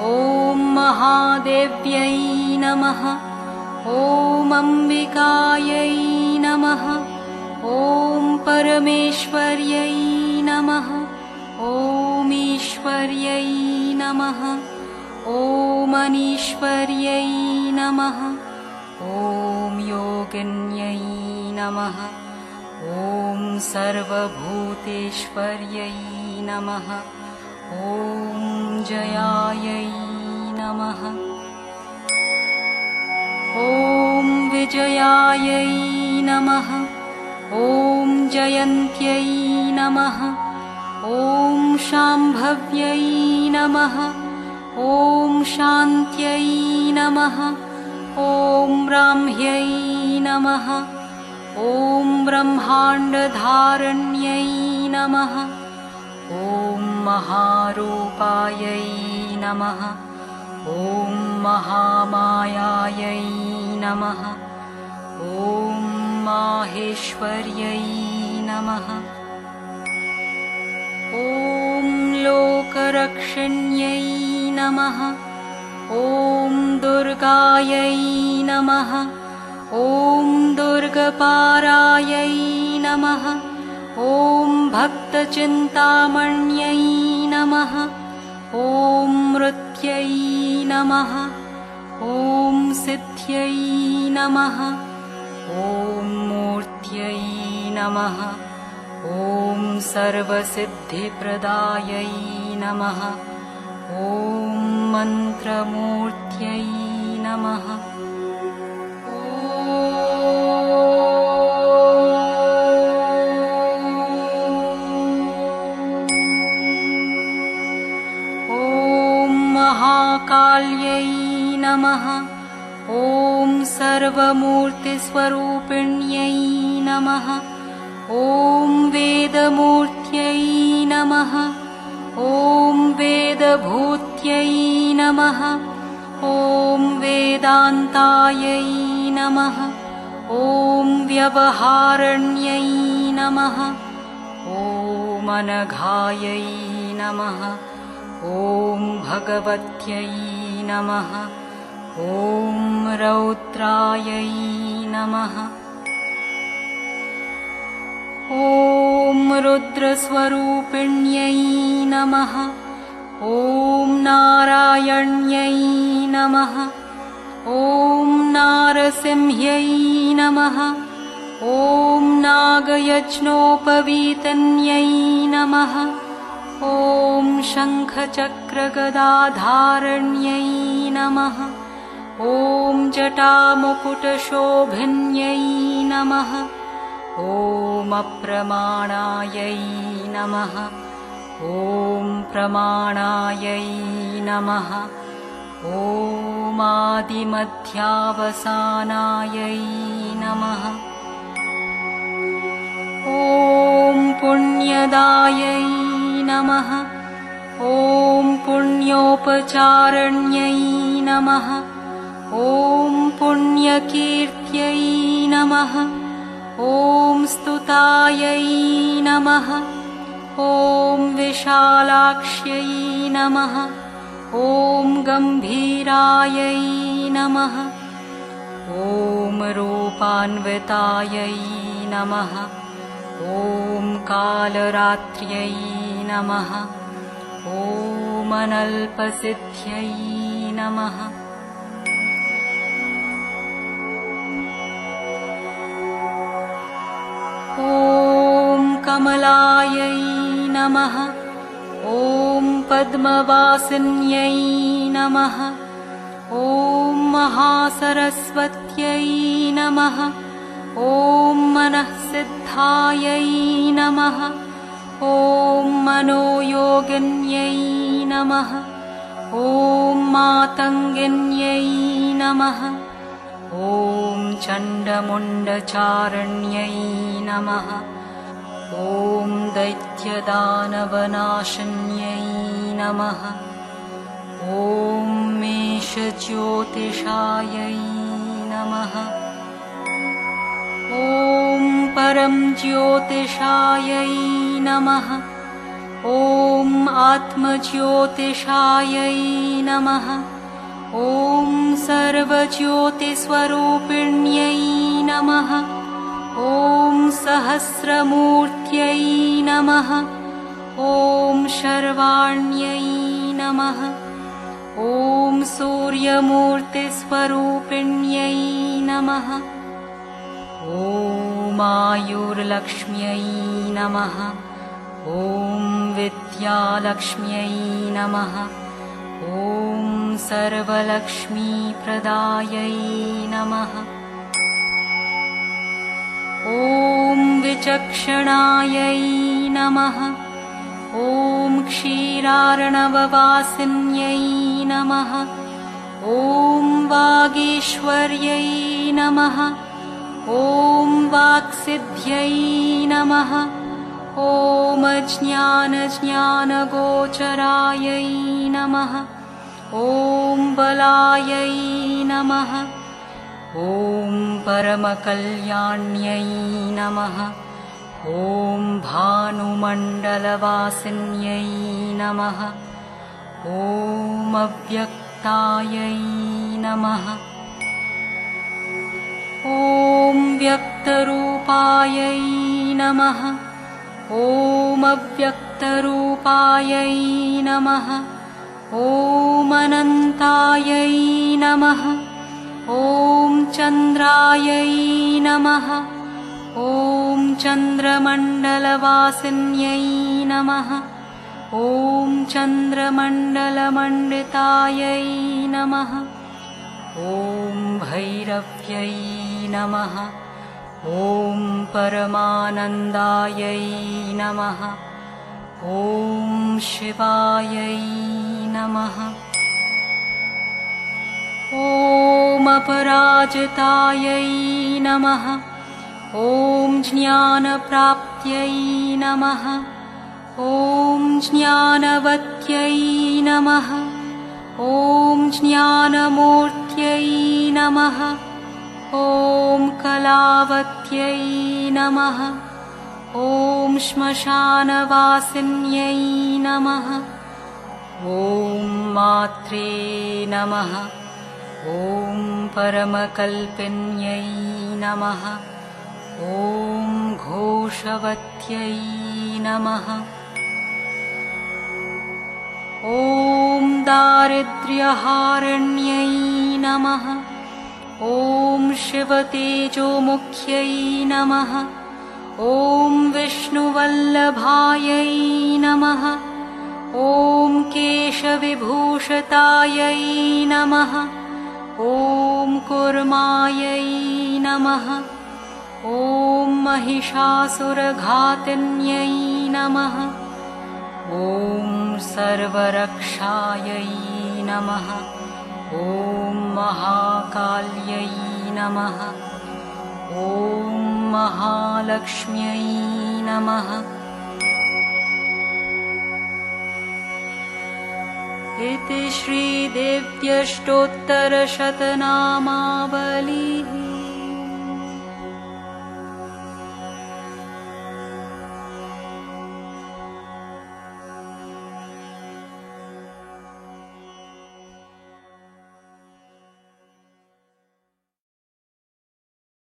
ॐ महादेव्यै नमः। ॐ अम्बिकायै नमः। ॐ परमेश्वर्यै नमः। ॐ ईश्वर्यै नमः। ॐ अनीश्वर्यै नमः। ॐ योगिन्यै नमः। ॐ सर्वभूतेश्वर्यै नमः। ॐ जयायै नमः। ॐ विजयायै नमः। ॐ जयन्त्यै नमः। ॐ शाम्भव्यै नमः। ॐ शान्त्यै नमः। ॐ ब्राह्म्यै नमः। ॐ ब्रह्माण्डधारण्यै नमः। ॐ महारूपायै नमः। ॐ महामायायै नमः। ॐ माहेश्वर्यै नमः। ॐ लोकरक्षण्यै नमः। ॐ दुर्गायै नमः। ॐ दुर्गपारायै नमः। ॐ भक्तचिन्तामण्यै नमः। ॐ मृत्यै नमः। ॐ सिद्ध्यै नमः। ॐ मूर्त्यै नमः। ॐ सर्वसिद्धिप्रदायै नमः। ॐ मन्त्रमूर्त्यै नमः। ॐ महाकाल्यै नमः। ॐ सर्वमूर्तिस्वरूपिण्यै नमः। ॐ वेदमूर्त्यै नमः। ॐ वेदभूत्यै नमः। ॐ वेदान्तायै नमः। ॐ व्यवहारण्यै नमः। ॐ अनघायै नमः। ॐ भगवत्यै नमः। ॐ रौद्रायै नमः। ॐ रुद्रस्वरूपिण्यै नमः। ॐ नारायण्यै नमः। ॐ नारसिंह्यै नमः। ॐ नागयज्ञोपवीतन्यै नमः। ॐ शङ्खचक्रगदाधारण्यै नमः। ॐ जटामुकुटशोभिन्यै नमः। ॐ अप्रमाणायै नमः। ॐ प्रमाणायै नमः। ॐ आदिमध्यावसानायै नमः। ॐ पुण्यदायै नमः। ॐ पुण्योपचारण्यै नमः। ॐ पुण्यकीर्त्यै नमः। ॐ स्तुतायै नमः। ॐ विशालाक्ष्यै नमः। ॐ गम्भीरायै नमः। ॐ रूपान्वितायै नमः। ॐ कालरात्र्यै नमः। ॐ अनल्पसिद्ध्यै नमः। ॐ कमलायै नमः। ॐ पद्मवासिन्यै नमः। ॐ महासरस्वत्यै नमः। ॐ मनःसिद्धायै नमः। ॐ मनोयोगिन्यै नमः। ॐ मातङ्गिन्यै नमः। ॐ चण्डमुण्डचारण्यै नमः। ॐ दैत्यदानवनाशिन्यै नमः। ॐ मेषज्योतिषायै नमः। ॐ परं ज्योतिषायै नमः। ॐ आत्मज्योतिषायै नमः। ॐ सर्वज्योतिस्वरूपिण्यै नमः। ॐ सहस्रमूर्त्यै नमः। ॐ शर्वाण्यै नमः। ॐ सूर्यमूर्तिस्वरूपिण्यै नमः। ॐ आयुर्लक्ष्म्यै नमः। ॐ विद्यालक्ष्म्यै नमः। ॐ सर्वलक्ष्मीप्रदायै नमः। ॐ विचक्षणायै नमः। ॐ क्षीरार्णववासिन्यै नमः। ॐ वागीश्वर्यै नमः। ॐ वाक्सिद्ध्यै नमः। ॐ ज्ञानज्ञानगोचरायै नमः। ॐ बलायै नमः। ॐ परमकल्याण्यै नमः। ॐ भानुमण्डलवासिन्यै नमः। ॐ अव्यक्तायै नमः। ॐ व्यक्तरूपायै नमः। ॐ अव्यक्तरूपायै नमः। ॐ अनन्तायै नमः। ॐ चन्द्रायै नमः। ॐ चन्द्रमण्डलवासिन्यै नमः। ॐ चन्द्रमण्डलमण्डितायै नमः। ॐ भैरव्यै नमः। ॐ परमानन्दायै नमः। ॐ शिवायै नमः। ॐ अपराजितायै नमः। ॐ ज्ञानप्राप्त्यै नमः। ॐ ज्ञानवत्यै नमः। ॐ ज्ञानमूर्त्यै नमः। ॐ कलावत्यै नमः। ॐ श्मशानवासिन्यै नमः। ॐ मात्रे नमः। ॐ परमकल्पिन्यै नमः। ॐ घोषवत्यै नमः। ॐ दारिद्र्यहारिण्यै नमः। ॐ शिवतेजोमुख्यै नमः। ॐ विष्णुवल्लभायै नमः। ॐ केशविभूषितायै नमः। ॐ कुर्मायै नमः। ॐ महिषासुरघातिन्यै नमः। ॐ सर्वरक्षायै नमः। ॐ महाकाल्यै नमः। ॐ महालक्ष्म्यै नमः। इति श्रीदेव्यष्टोत्तरशतनामावलिः।